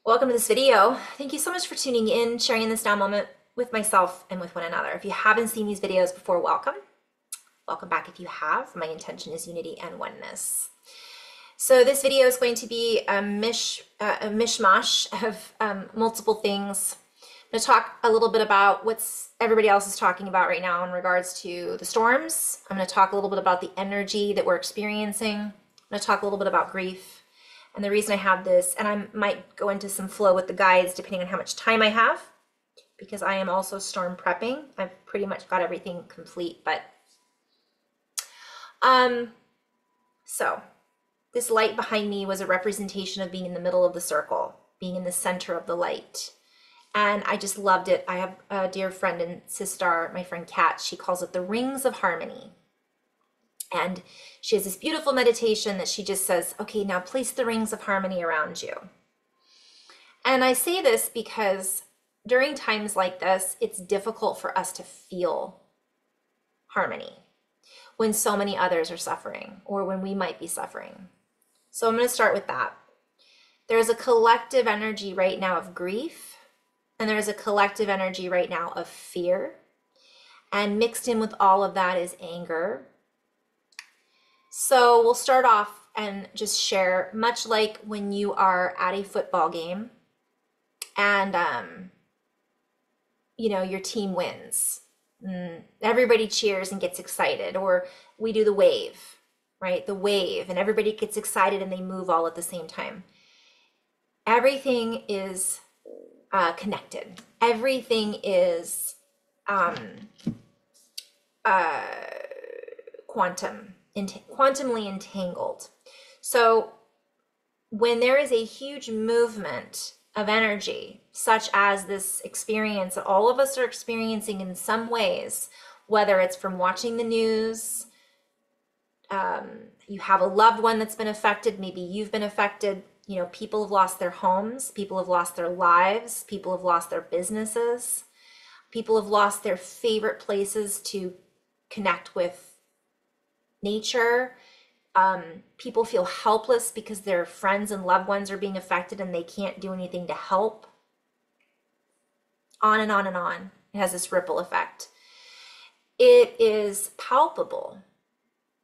Welcome to this video. Thank you so much for tuning in, sharing this now moment with myself and with one another. If you haven't seen these videos before, welcome. Welcome back if you have. My intention is unity and oneness. So this video is going to be a mishmash of multiple things. I'm going to talk a little bit about what's everybody else is talking about right now in regards to the storms. I'm going to talk a little bit about the energy that we're experiencing. I'm going to talk a little bit about grief. And the reason I have this, and I might go into some flow with the guides depending on how much time I have, because I am also storm prepping. I've pretty much got everything complete, but so this light behind me was a representation of being in the middle of the circle, being in the center of the light. And I just loved it. I have a dear friend and sister, my friend Kat, she calls it the rings of harmony. And she has this beautiful meditation that she just says, okay, now place the rings of harmony around you. And I say this because during times like this, it's difficult for us to feel harmony when so many others are suffering or when we might be suffering. So I'm going to start with that. There's a collective energy right now of grief, and there's a collective energy right now of fear. And mixed in with all of that is anger. So we'll start off and just share, much like when you are at a football game and, your team wins. Everybody cheers and gets excited, or we do the wave, right? The wave, and everybody gets excited and they move all at the same time. Everything is connected. Everything is quantumly entangled. So when there is a huge movement of energy, such as this experience that all of us are experiencing in some ways, whether it's from watching the news, you have a loved one that's been affected, maybe you've been affected, people have lost their homes, people have lost their lives, people have lost their businesses, people have lost their favorite places to connect with nature. People feel helpless because their friends and loved ones are being affected and they can't do anything to help. On and on and on. It has this ripple effect. It is palpable.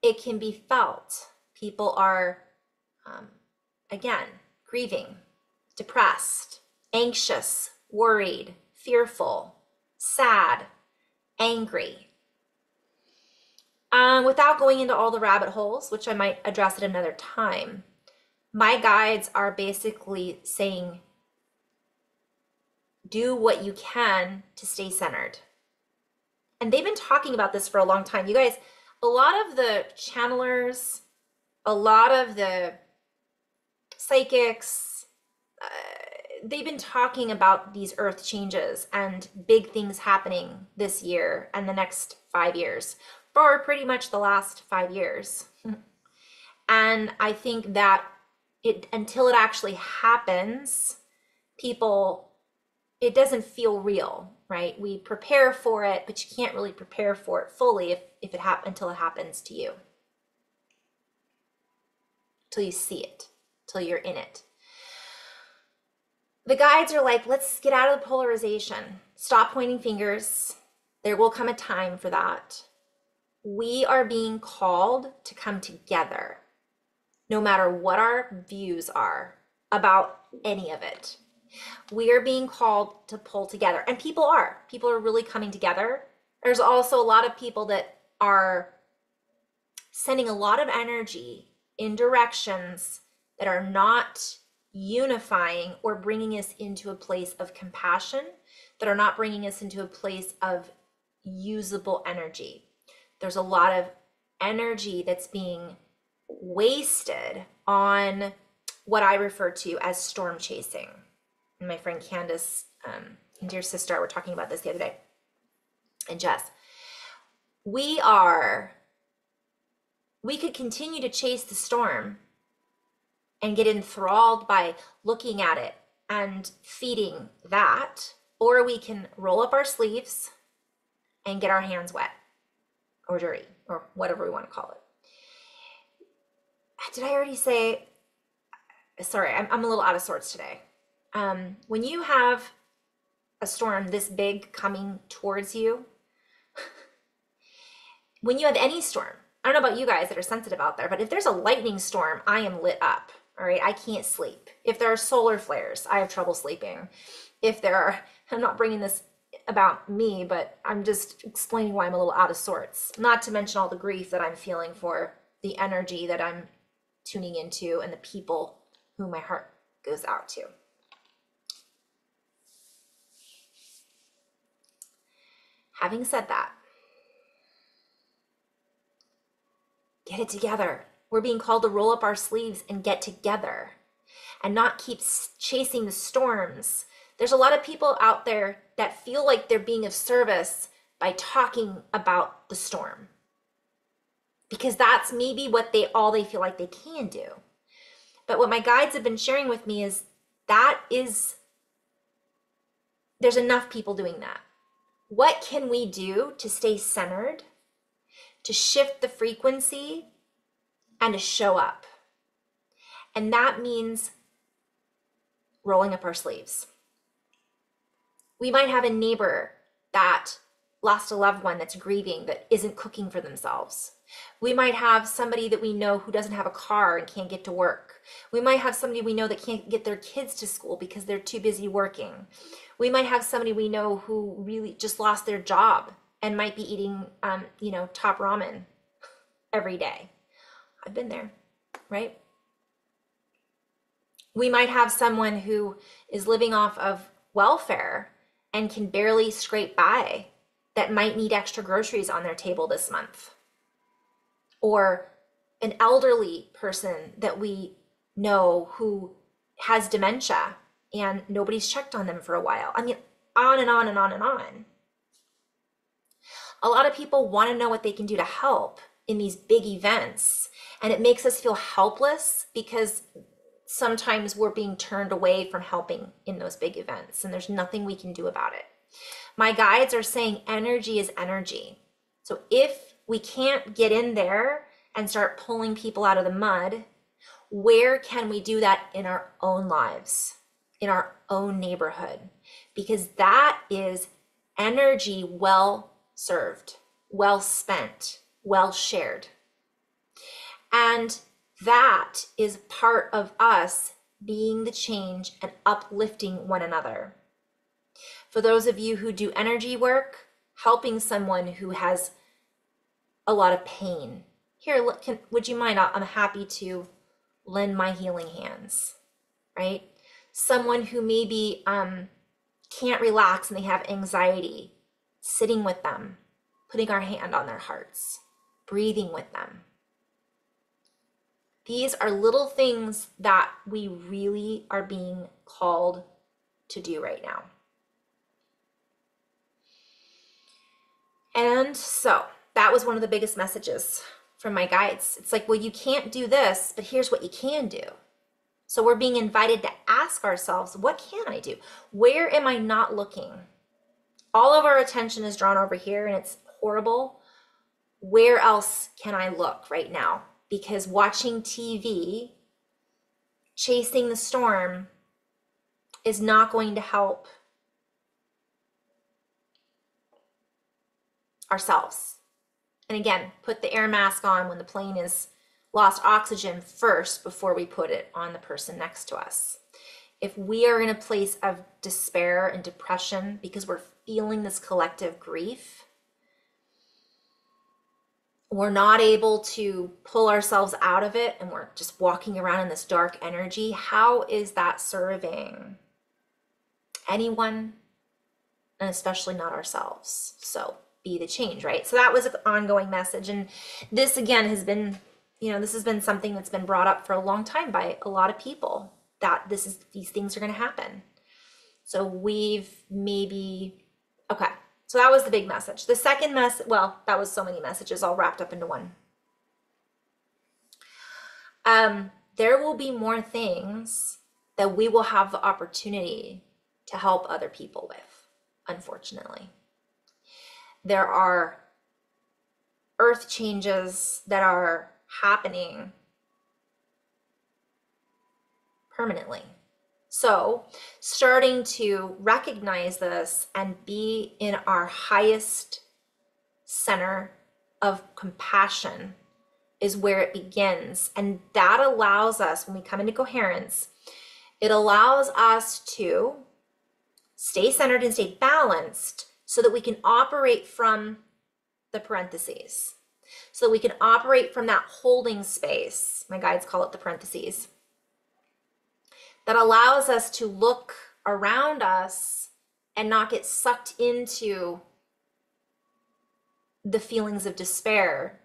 It can be felt. People are, again, grieving, depressed, anxious, worried, fearful, sad, angry. Without going into all the rabbit holes, which I might address at another time, my guides are basically saying, do what you can to stay centered. And they've been talking about this for a long time. You guys, a lot of the channelers, a lot of the psychics, they've been talking about these earth changes and big things happening this year and the next 5 years. For pretty much the last 5 years. And I think that until it actually happens, it doesn't feel real, right? We prepare for it, but you can't really prepare for it fully until it happens to you. Till you see it, till you're in it. The guides are like, let's get out of the polarization. Stop pointing fingers. There will come a time for that. We are being called to come together, no matter what our views are about any of it. We are being called to pull together, and people are really coming together. There's also a lot of people that are sending a lot of energy in directions that are not unifying or bringing us into a place of compassion, that are not bringing us into a place of usable energy. There's a lot of energy that's being wasted on what I refer to as storm chasing. And my friend Candace and dear sister were talking about this the other day. And Jess, we could continue to chase the storm and get enthralled by looking at it and feeding that, or we can roll up our sleeves and get our hands wet. Or dirty, or whatever we want to call it. Did I already say, sorry, I'm a little out of sorts today. When you have a storm this big coming towards you, when you have any storm, I don't know about you guys that are sensitive out there, but if there's a lightning storm, I am lit up. All right, I can't sleep. If there are solar flares, I have trouble sleeping. If there are, I'm not bringing this about me, but I'm just explaining why I'm a little out of sorts. Not to mention all the grief that I'm feeling for the energy that I'm tuning into and the people who my heart goes out to. Having said that, get it together. We're being called to roll up our sleeves and get together and not keep chasing the storms. There's a lot of people out there that feel like they're being of service by talking about the storm, because that's maybe what all they feel like they can do. But what my guides have been sharing with me is there's enough people doing that. What can we do to stay centered, to shift the frequency, and to show up? And that means rolling up our sleeves. We might have a neighbor that lost a loved one that's grieving, that isn't cooking for themselves. We might have somebody that we know who doesn't have a car and can't get to work. We might have somebody we know that can't get their kids to school because they're too busy working. We might have somebody we know who really just lost their job and might be eating, top ramen every day. I've been there, right? We might have someone who is living off of welfare and can barely scrape by, that might need extra groceries on their table this month. Or an elderly person that we know who has dementia and nobody's checked on them for a while. I mean, on and on and on and on. A lot of people want to know what they can do to help in these big events, and it makes us feel helpless because sometimes we're being turned away from helping in those big events, and there's nothing we can do about it. My guides are saying energy is energy. So if we can't get in there and start pulling people out of the mud, where can we do that in our own lives, in our own neighborhood? Because that is energy well served, well spent, well shared. And that is part of us being the change and uplifting one another. For those of you who do energy work, helping someone who has a lot of pain. Here, would you mind? I'm happy to lend my healing hands, right? Someone who maybe can't relax and they have anxiety, sitting with them, putting our hand on their hearts, breathing with them. These are little things that we really are being called to do right now. And so that was one of the biggest messages from my guides. It's like, well, you can't do this, but here's what you can do. So we're being invited to ask ourselves, what can I do? Where am I not looking? All of our attention is drawn over here and it's horrible. Where else can I look right now? Because watching TV, chasing the storm, is not going to help ourselves. And again, put the air mask on when the plane is lost oxygen first before we put it on the person next to us. If we are in a place of despair and depression because we're feeling this collective grief, we're not able to pull ourselves out of it and we're just walking around in this dark energy, how is that serving anyone, and especially not ourselves? So be the change, right? So that was an ongoing message. And this again has been, this has been something that's been brought up for a long time by a lot of people, that these things are going to happen. So so that was the big message. The second that was so many messages all wrapped up into one. There will be more things that we will have the opportunity to help other people with, unfortunately. There are earth changes that are happening permanently. So starting to recognize this and be in our highest center of compassion is where it begins. And that allows us, when we come into coherence, it allows us to stay centered and stay balanced so that we can operate from the parentheses, so that we can operate from that holding space. My guides call it the parentheses. That allows us to look around us and not get sucked into the feelings of despair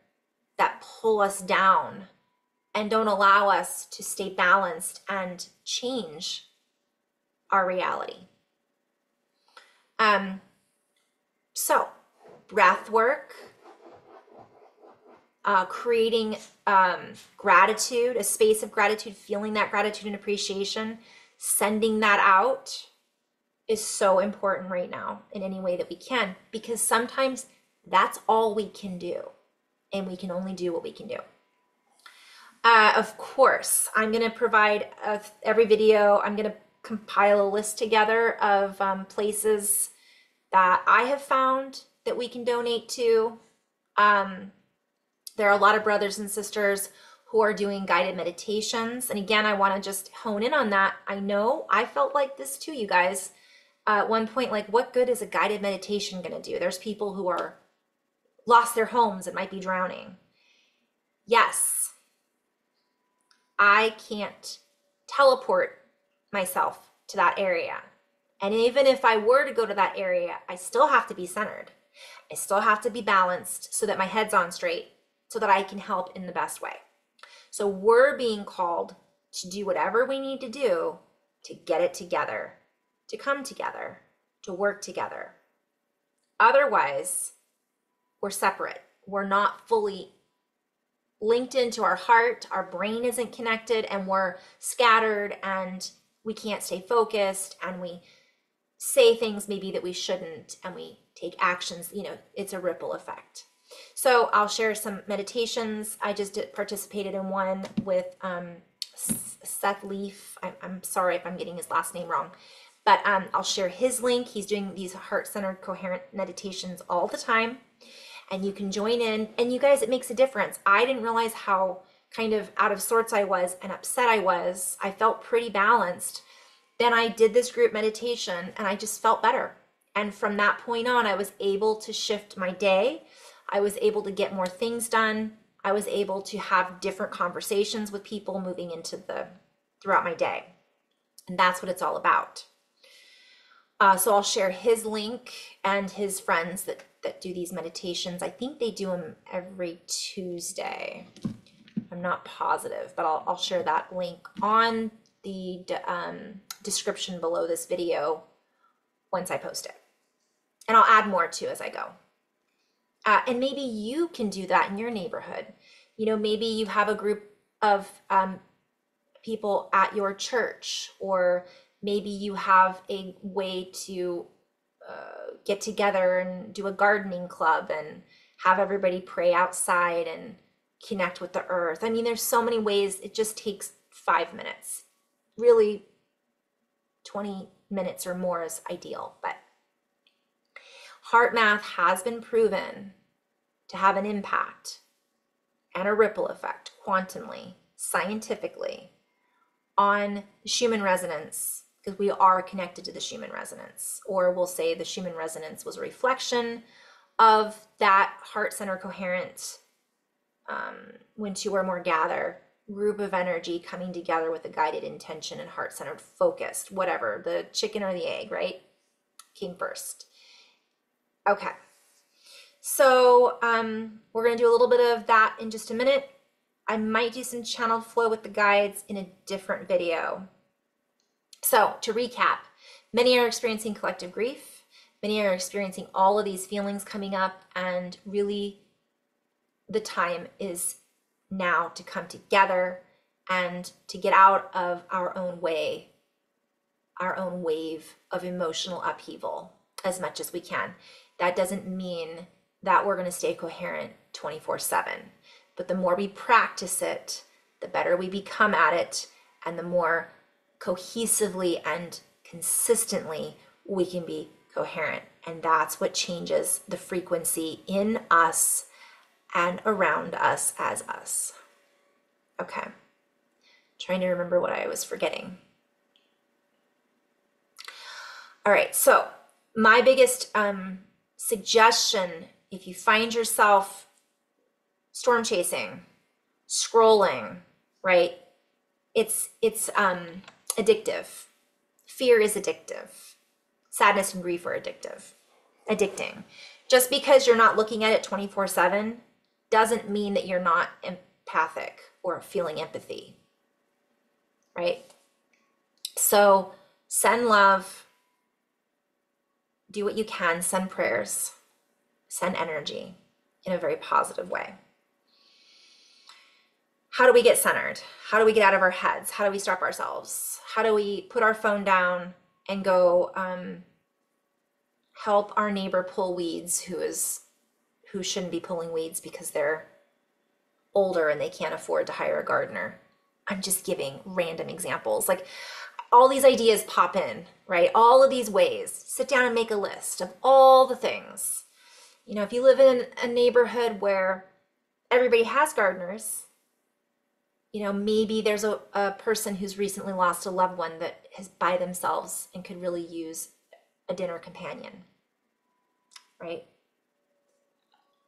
that pull us down and don't allow us to stay balanced and change our reality. So breath work, creating gratitude, a space of gratitude, feeling that gratitude and appreciation, sending that out is so important right now in any way that we can, because sometimes that's all we can do, and we can only do what we can do. Of course, I'm going to provide every video, I'm going to compile a list together of places that I have found that we can donate to. There are a lot of brothers and sisters who are doing guided meditations. And again, I want to just hone in on that. I know I felt like this too, you guys. At one point, like, what good is a guided meditation going to do? There's people who are lost their homes and might be drowning. Yes, I can't teleport myself to that area. And even if I were to go to that area, I still have to be centered. I still have to be balanced so that my head's on straight, so that I can help in the best way. So we're being called to do whatever we need to do to get it together, to come together, to work together. Otherwise, we're separate. We're not fully linked into our heart. Our brain isn't connected, and we're scattered, and we can't stay focused, and we say things maybe that we shouldn't, and we take actions. It's a ripple effect. So I'll share some meditations. I just participated in one with Seth Leaf. I'm sorry if I'm getting his last name wrong, but I'll share his link. He's doing these heart-centered coherent meditations all the time, and you can join in. And you guys, it makes a difference. I didn't realize how kind of out of sorts I was and upset I was. I felt pretty balanced. Then I did this group meditation and I just felt better. And from that point on, I was able to shift my day. I was able to get more things done. I was able to have different conversations with people moving into throughout my day. And that's what it's all about. So I'll share his link and his friends that do these meditations. I think they do them every Tuesday. I'm not positive, but I'll share that link on the description below this video once I post it. And I'll add more too as I go. And maybe you can do that in your neighborhood. Maybe you have a group of people at your church, or maybe you have a way to get together and do a gardening club and have everybody pray outside and connect with the earth. I mean, there's so many ways. It just takes 5 minutes. Really, 20 minutes or more is ideal, but heart math has been proven to have an impact and a ripple effect quantumly, scientifically, on the Schumann resonance, because we are connected to the Schumann resonance. Or we'll say the Schumann resonance was a reflection of that heart center coherent, when two or more gather, group of energy coming together with a guided intention and heart-centered focused, whatever, the chicken or the egg, right? Came first. Okay. So we're going to do a little bit of that in just a minute. I might do some channeled flow with the guides in a different video. So to recap, many are experiencing collective grief. Many are experiencing all of these feelings coming up, and really the time is now to come together and to get out of our own way, our own wave of emotional upheaval as much as we can. That doesn't mean that we're going to stay coherent 24/7, but the more we practice it, the better we become at it, and the more cohesively and consistently, we can be coherent. And that's what changes the frequency in us and around us as us. Okay. Trying to remember what I was forgetting. All right, so my biggest suggestion, if you find yourself storm chasing, scrolling, right? It's addictive. Fear is addictive. Sadness and grief are addicting. Just because you're not looking at it 24/7 doesn't mean that you're not empathic or feeling empathy, right? So send love, do what you can, send prayers, send energy in a very positive way. How do we get centered? How do we get out of our heads? How do we stop ourselves? How do we put our phone down and go help our neighbor pull weeds who shouldn't be pulling weeds because they're older and they can't afford to hire a gardener? I'm just giving random examples. Like, all these ideas pop in, right? All of these ways. Sit down and make a list of all the things. You know, if you live in a neighborhood where everybody has gardeners, you know, maybe there's a person who's recently lost a loved one that is by themselves and could really use a dinner companion, right?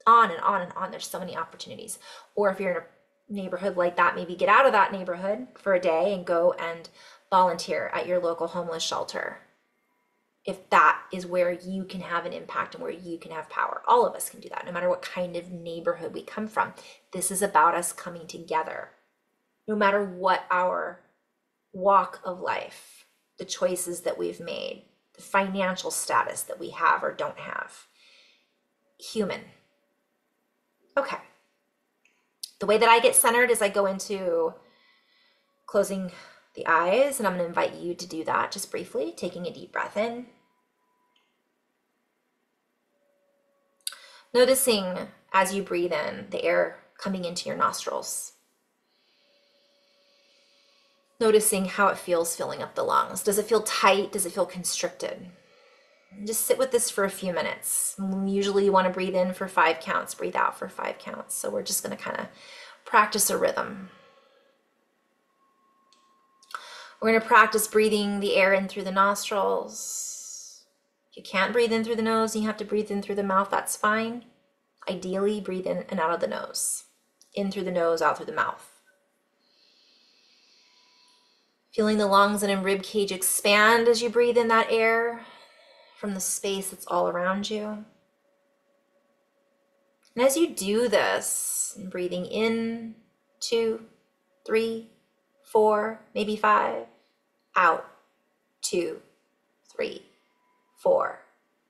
On and on and on. There's so many opportunities. Or if you're in a neighborhood like that, maybe get out of that neighborhood for a day and go and volunteer at your local homeless shelter. If that is where you can have an impact and where you can have power. All of us can do that, no matter what kind of neighborhood we come from. This is about us coming together, no matter what our walk of life, the choices that we've made, the financial status that we have or don't have. Human. Okay. The way that I get centered is I go into closing the eyes, and I'm going to invite you to do that just briefly, taking a deep breath in. Noticing as you breathe in the air coming into your nostrils. Noticing how it feels filling up the lungs. Does it feel tight? Does it feel constricted? And just sit with this for a few minutes. Usually you want to breathe in for 5 counts, breathe out for 5 counts. So we're just going to kind of practice a rhythm. We're going to practice breathing the air in through the nostrils. If you can't breathe in through the nose and you have to breathe in through the mouth, that's fine. Ideally, breathe in and out of the nose. In through the nose, out through the mouth. Feeling the lungs and rib cage expand as you breathe in that air from the space that's all around you. And as you do this, breathing in, 2, 3, 4, maybe 5, out, 2, 3, 4,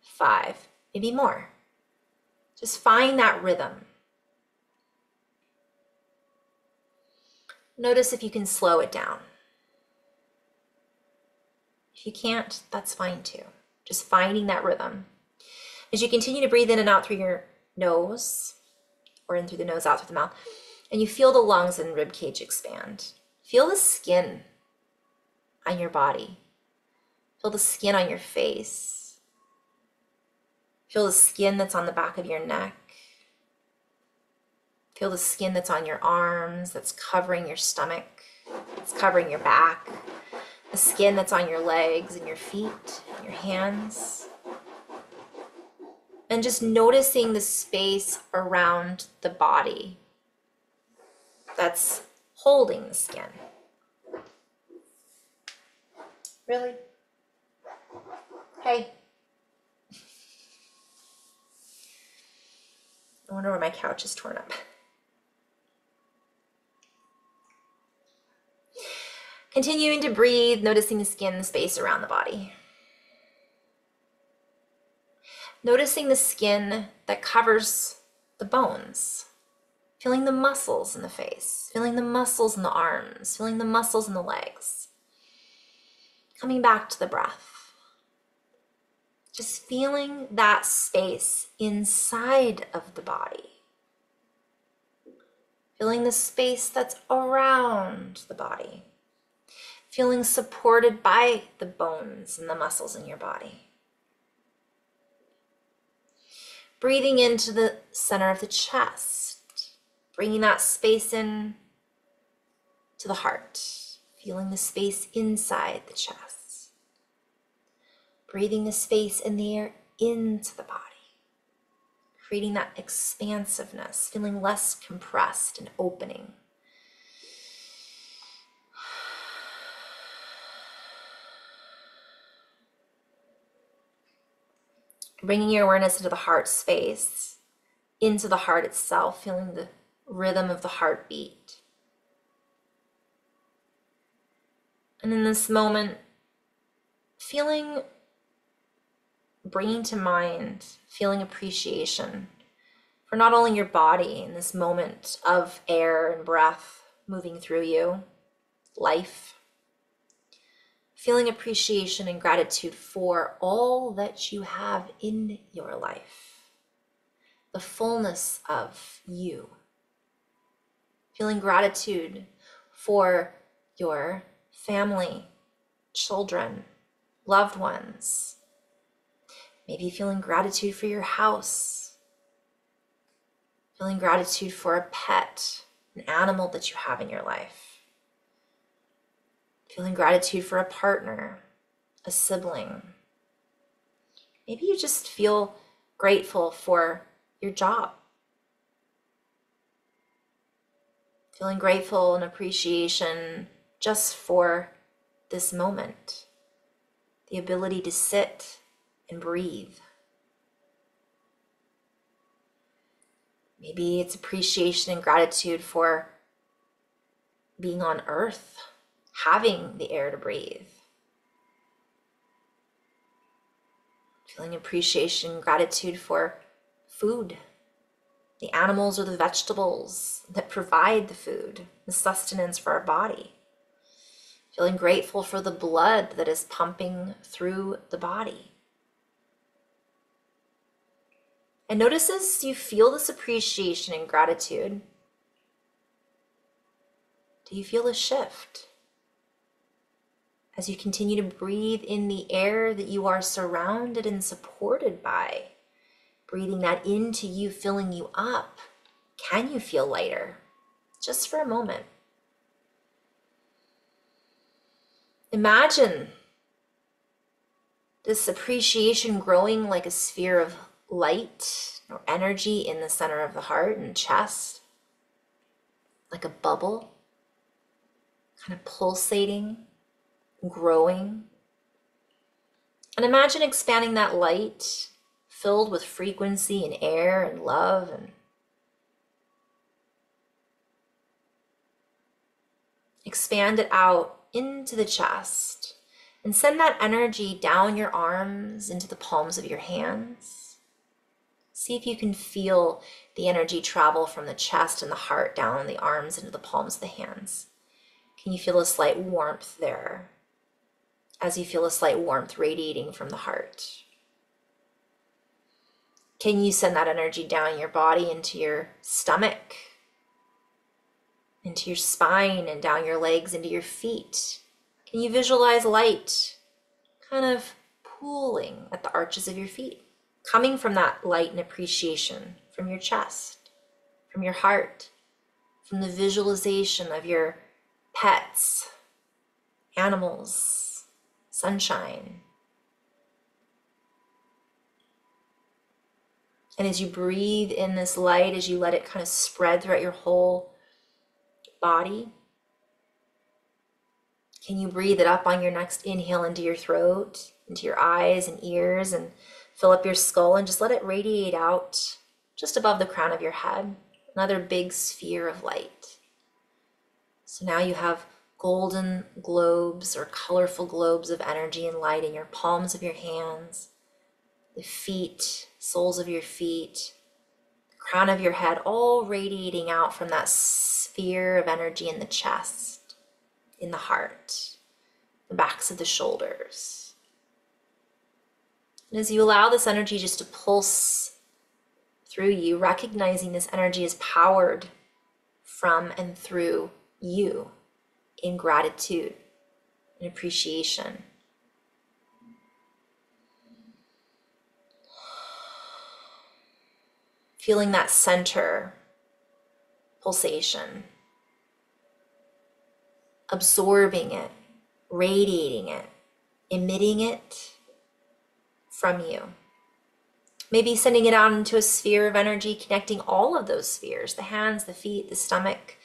5, maybe more. Just find that rhythm. Notice if you can slow it down. If you can't, that's fine too. Just finding that rhythm. As you continue to breathe in and out through your nose, or in through the nose, out through the mouth, and you feel the lungs and rib cage expand. Feel the skin on your body. Feel the skin on your face. Feel the skin that's on the back of your neck. Feel the skin that's on your arms, that's covering your stomach, that's covering your back. The skin that's on your legs and your feet, and your hands. And just noticing the space around the body that's holding the skin. Really? Hey. I wonder where my couch is torn up. Continuing to breathe, noticing the skin, the space around the body. Noticing the skin that covers the bones. Feeling the muscles in the face, feeling the muscles in the arms, feeling the muscles in the legs. Coming back to the breath. Just feeling that space inside of the body. Feeling the space that's around the body. feeling supported by the bones and the muscles in your body. Breathing into the center of the chest, bringing that space in to the heart, feeling the space inside the chest. Breathing the space and the air into the body, creating that expansiveness, feeling less compressed and opening. Bringing your awareness into the heart space, into the heart itself, feeling the rhythm of the heartbeat. And in this moment, bringing to mind, feeling appreciation for not only your body in this moment of air and breath moving through you, life, feeling appreciation and gratitude for all that you have in your life, the fullness of you. Feeling gratitude for your family, children, loved ones. Maybe feeling gratitude for your house. Feeling gratitude for a pet, an animal that you have in your life. Feeling gratitude for a partner, a sibling. Maybe you just feel grateful for your job. Feeling grateful and appreciation just for this moment. The ability to sit and breathe. Maybe it's appreciation and gratitude for being on earth, having the air to breathe. Feeling appreciation and gratitude for food, the animals or the vegetables that provide the food, the sustenance for our body. Feeling grateful for the blood that is pumping through the body. And notice as you feel this appreciation and gratitude, do you feel a shift? As you continue to breathe in the air that you are surrounded and supported by, breathing that into you, filling you up, can you feel lighter? Just for a moment. Imagine this appreciation growing like a sphere of light or energy in the center of the heart and chest, like a bubble, kind of pulsating, growing. And imagine expanding that light filled with frequency and air and love, and expand it out into the chest and send that energy down your arms into the palms of your hands. See if you can feel the energy travel from the chest and the heart down the arms into the palms of the hands. Can you feel a slight warmth there as you feel a slight warmth radiating from the heart? Can you send that energy down your body into your stomach, into your spine, and down your legs into your feet? Can you visualize light kind of pooling at the arches of your feet, coming from that light and appreciation from your chest, from your heart, from the visualization of your pets, animals, sunshine? And as you breathe in this light, as you let it kind of spread throughout your whole body, can you breathe it up on your next inhale into your throat, into your eyes and ears, and fill up your skull, and just let it radiate out just above the crown of your head, another big sphere of light. So now you have golden globes or colorful globes of energy and light in your palms of your hands, the feet, soles of your feet, the crown of your head, all radiating out from that sphere of energy in the chest, in the heart, the backs of the shoulders. And as you allow this energy just to pulse through you, recognizing this energy is powered from and through you in gratitude, and appreciation. Feeling that center pulsation, absorbing it, radiating it, emitting it from you. Maybe sending it out into a sphere of energy, connecting all of those spheres, the hands, the feet, the stomach,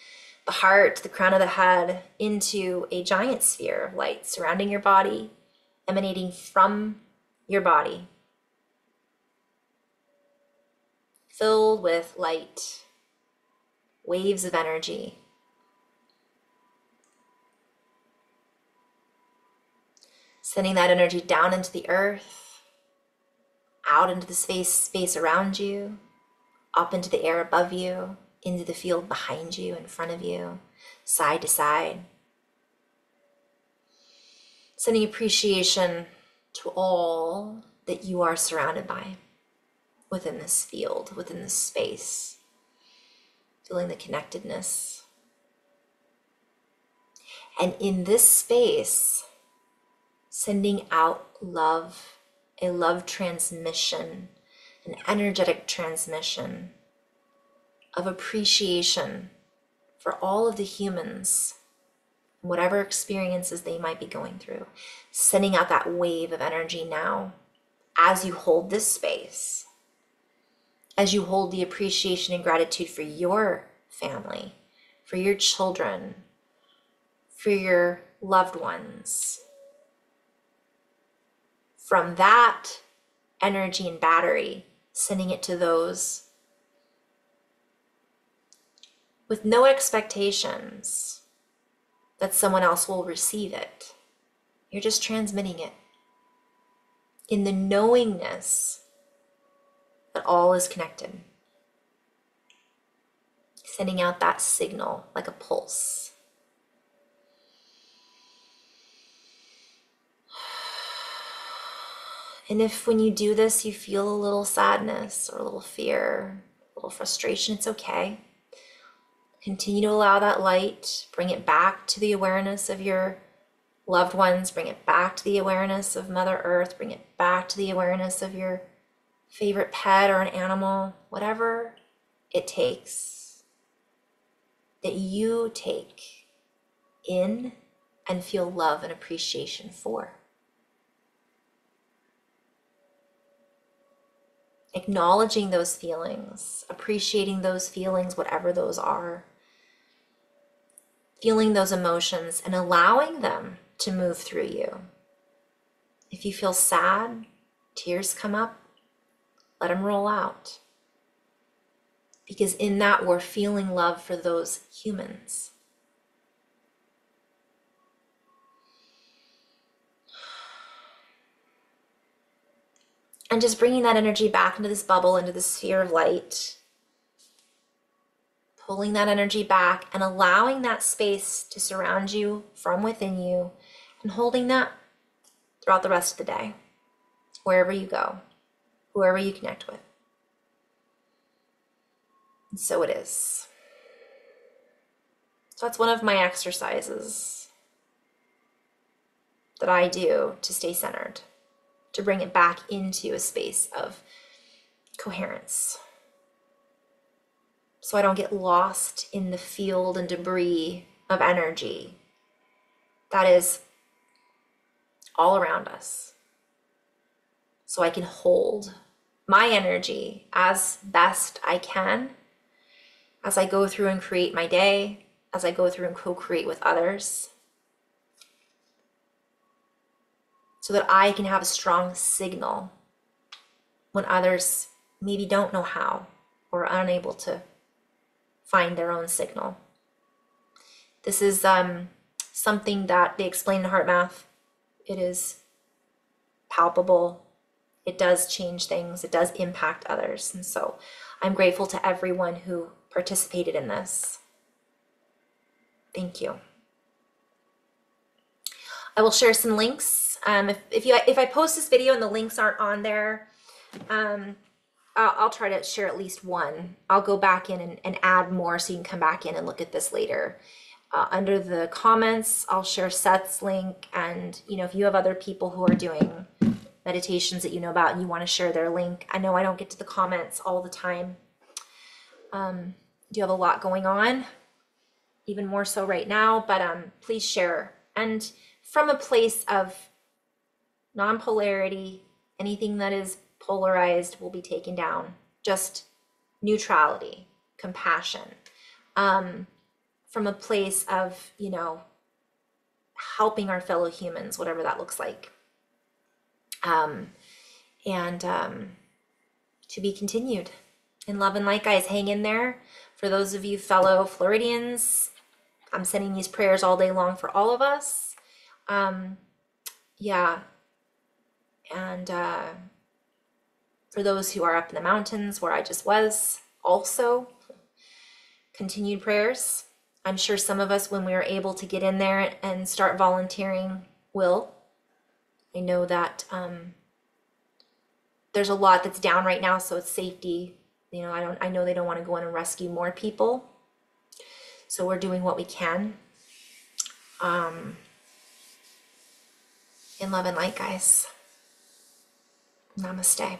the heart, the crown of the head, into a giant sphere of light surrounding your body, emanating from your body, filled with light, waves of energy. Sending that energy down into the earth, out into the space around you, up into the air above you, into the field behind you, in front of you, side to side. Sending appreciation to all that you are surrounded by within this field, within this space. Feeling the connectedness. And in this space, sending out love, a love transmission, an energetic transmission of appreciation for all of the humans, whatever experiences they might be going through. Sending out that wave of energy now as you hold this space, as you hold the appreciation and gratitude for your family, for your children, for your loved ones. From that energy and battery, sending it to those with no expectations that someone else will receive it. You're just transmitting it in the knowingness that all is connected. Sending out that signal like a pulse. And if when you do this, you feel a little sadness or a little fear, a little frustration, it's okay. Continue to allow that light, bring it back to the awareness of your loved ones, bring it back to the awareness of Mother Earth, bring it back to the awareness of your favorite pet or an animal, whatever it takes that you take in and feel love and appreciation for. Acknowledging those feelings, appreciating those feelings, whatever those are, feeling those emotions and allowing them to move through you. If you feel sad, tears come up, let them roll out. Because in that, we're feeling love for those humans. And just bringing that energy back into this bubble, into this sphere of light. Pulling that energy back and allowing that space to surround you from within you, and holding that throughout the rest of the day, wherever you go, whoever you connect with. And so it is. So that's one of my exercises that I do to stay centered, to bring it back into a space of coherence. So I don't get lost in the field and debris of energy that is all around us. So I can hold my energy as best I can as I go through and create my day, as I go through and co-create with others, so that I can have a strong signal when others maybe don't know how or are unable to find their own signal. This is something that they explain in Heart Math. It is palpable. It does change things. It does impact others. And so I'm grateful to everyone who participated in this. Thank you. I will share some links. If I post this video and the links aren't on there, I'll try to share at least one. I'll go back in and add more so you can come back in and look at this later. Under the comments, I'll share Seth's link. And, if you have other people who are doing meditations that you know about and you want to share their link, I know I don't get to the comments all the time. You have a lot going on, even more so right now, but please share. And from a place of non-polarity, anything that is polarized will be taken down. Just neutrality, compassion. From a place of, helping our fellow humans, whatever that looks like. And to be continued. In love and light, guys, hang in there. For those of you fellow Floridians, I'm sending these prayers all day long for all of us. Yeah. And for those who are up in the mountains where I just was, also continued prayers. I'm sure some of us, when we are able to get in there and start volunteering, will. I know that there's a lot that's down right now, so it's safety. I know they don't want to go in and rescue more people. So we're doing what we can. In love and light, guys. Namaste.